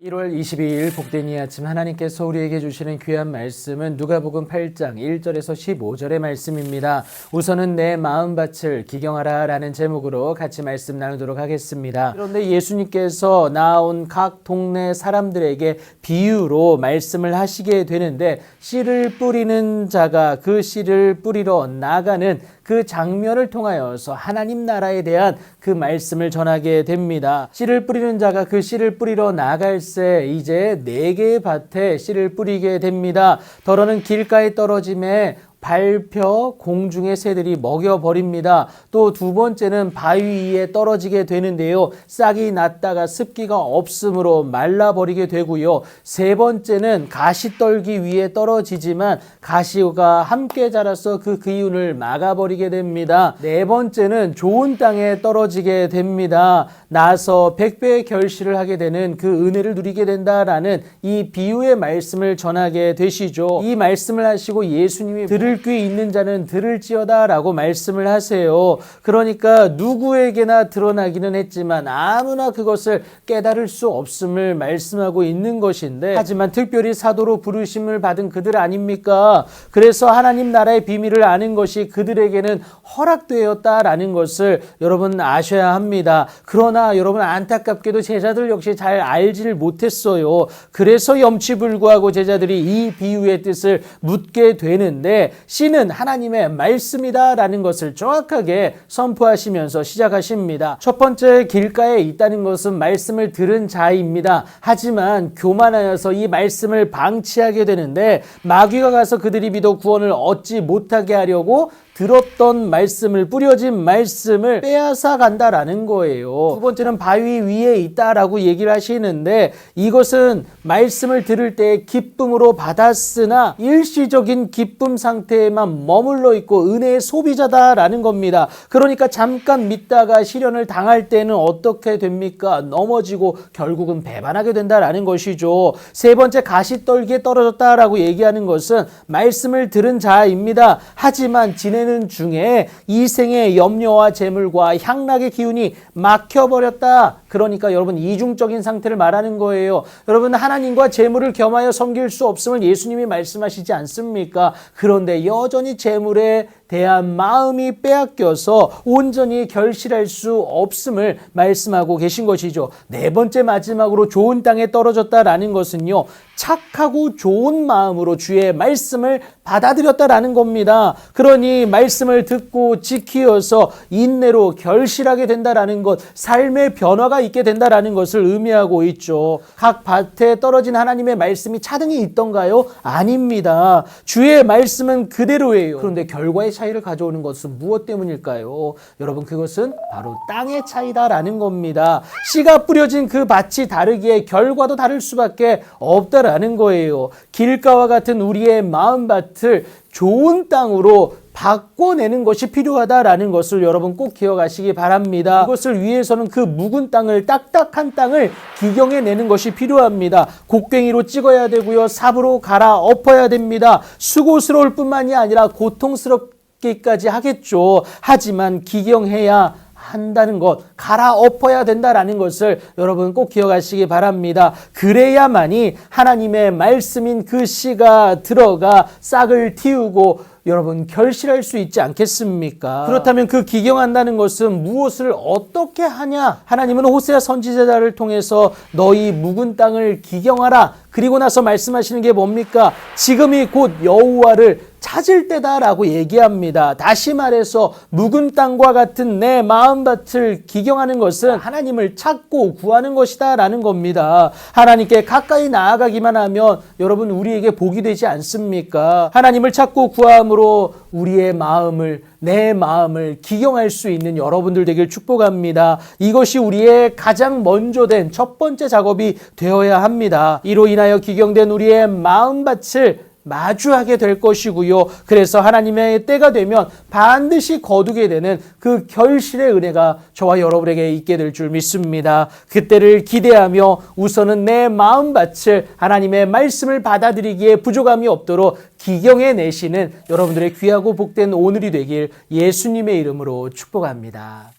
1월 22일 복된 이 아침 하나님께서 우리에게 주시는 귀한 말씀은 누가복음 8장 1절에서 15절의 말씀입니다. 우선은 내 마음밭을 기경하라 라는 제목으로 같이 말씀 나누도록 하겠습니다. 그런데 예수님께서 나온 각 동네 사람들에게 비유로 말씀을 하시게 되는데 씨를 뿌리는 자가 그 씨를 뿌리러 나가는 그 장면을 통하여서 하나님 나라에 대한 그 말씀을 전하게 됩니다. 씨를 뿌리는 자가 그 씨를 뿌리러 나갈새 이제 4개의 밭에 씨를 뿌리게 됩니다. 더러는 길가에 떨어짐에 밟혀 공중의 새들이 먹여버립니다. 또 두 번째는 바위 위에 떨어지게 되는데요. 싹이 났다가 습기가 없으므로 말라버리게 되고요. 세 번째는 가시떨기 위에 떨어지지만 가시가 함께 자라서 그 기운을 막아버리게 됩니다. 네 번째는 좋은 땅에 떨어지게 됩니다. 나서 100배의 결실을 하게 되는 그 은혜를 누리게 된다라는 이 비유의 말씀을 전하게 되시죠. 이 말씀을 하시고 예수님이 들을 귀 있는 자는 들을지어다 라고 말씀을 하세요. 그러니까 누구에게나 드러나기는 했지만 아무나 그것을 깨달을 수 없음을 말씀하고 있는 것인데, 하지만 특별히 사도로 부르심을 받은 그들 아닙니까? 그래서 하나님 나라의 비밀을 아는 것이 그들에게는 허락되었다라는 것을 여러분 아셔야 합니다. 그러나 여러분 안타깝게도 제자들 역시 잘 알지를 못했어요. 그래서 염치불구하고 제자들이 이 비유의 뜻을 묻게 되는데, 씨는 하나님의 말씀이다 라는 것을 정확하게 선포하시면서 시작하십니다. 첫 번째, 길가에 있다는 것은 말씀을 들은 자입니다. 하지만 교만하여서 이 말씀을 방치하게 되는데 마귀가 가서 그들이 믿어 구원을 얻지 못하게 하려고 들었던 말씀을, 뿌려진 말씀을 빼앗아 간다라는 거예요. 두 번째는 바위 위에 있다라고 얘기를 하시는데, 이것은 말씀을 들을 때 기쁨으로 받았으나 일시적인 기쁨 상태에만 머물러 있고 은혜의 소비자다라는 겁니다. 그러니까 잠깐 믿다가 시련을 당할 때는 어떻게 됩니까? 넘어지고 결국은 배반하게 된다라는 것이죠. 세 번째, 가시떨기에 떨어졌다라고 얘기하는 것은 말씀을 들은 자입니다. 하지만 지내는 중에 이 생의 염려와 재물과 향락의 기운이 막혀버렸다. 그러니까 여러분 이중적인 상태를 말하는 거예요. 여러분 하나님과 재물을 겸하여 섬길 수 없음을 예수님이 말씀하시지 않습니까? 그런데 여전히 재물에 대한 마음이 빼앗겨서 온전히 결실할 수 없음을 말씀하고 계신 것이죠. 네 번째, 마지막으로 좋은 땅에 떨어졌다라는 것은요, 착하고 좋은 마음으로 주의 말씀을 받아들였다라는 겁니다. 그러니 말씀을 듣고 지키어서 인내로 결실하게 된다라는 것, 삶의 변화가 있게 된다라는 것을 의미하고 있죠. 각 밭에 떨어진 하나님의 말씀이 차등이 있던가요? 아닙니다. 주의 말씀은 그대로예요. 그런데 결과의 차이를 가져오는 것은 무엇 때문일까요? 여러분, 그것은 바로 땅의 차이다라는 겁니다. 씨가 뿌려진 그 밭이 다르기에 결과도 다를 수밖에 없다라는 거예요. 길가와 같은 우리의 마음밭을 좋은 땅으로 바꿔내는 것이 필요하다라는 것을 여러분 꼭 기억하시기 바랍니다. 그것을 위해서는 그 묵은 땅을, 딱딱한 땅을 기경해내는 것이 필요합니다. 곡괭이로 찍어야 되고요. 삽으로 갈아엎어야 됩니다. 수고스러울 뿐만이 아니라 고통스럽기까지 하겠죠. 하지만 기경해야 한다는 것, 갈아엎어야 된다라는 것을 여러분 꼭 기억하시기 바랍니다. 그래야만이 하나님의 말씀인 그 씨가 들어가 싹을 틔우고 여러분 결실할 수 있지 않겠습니까? 그렇다면 그 기경한다는 것은 무엇을 어떻게 하냐? 하나님은 호세아 선지자를 통해서 너희 묵은 땅을 기경하라. 그리고 나서 말씀하시는 게 뭡니까? 지금이 곧 여호와를 찾을 때다라고 얘기합니다. 다시 말해서 묵은 땅과 같은 내 마음밭을 기경하는 것은 하나님을 찾고 구하는 것이다 라는 겁니다. 하나님께 가까이 나아가기만 하면 여러분 우리에게 복이 되지 않습니까? 하나님을 찾고 구함으로 우리의 마음을, 내 마음을 기경할 수 있는 여러분들 되길 축복합니다. 이것이 우리의 가장 먼저 된 첫 번째 작업이 되어야 합니다. 이로 인하여 기경된 우리의 마음밭을 마주하게 될 것이고요. 그래서 하나님의 때가 되면 반드시 거두게 되는 그 결실의 은혜가 저와 여러분에게 있게 될 줄 믿습니다. 그때를 기대하며 우선은 내 마음밭을 하나님의 말씀을 받아들이기에 부족함이 없도록 기경해 내시는 여러분들의 귀하고 복된 오늘이 되길 예수님의 이름으로 축복합니다.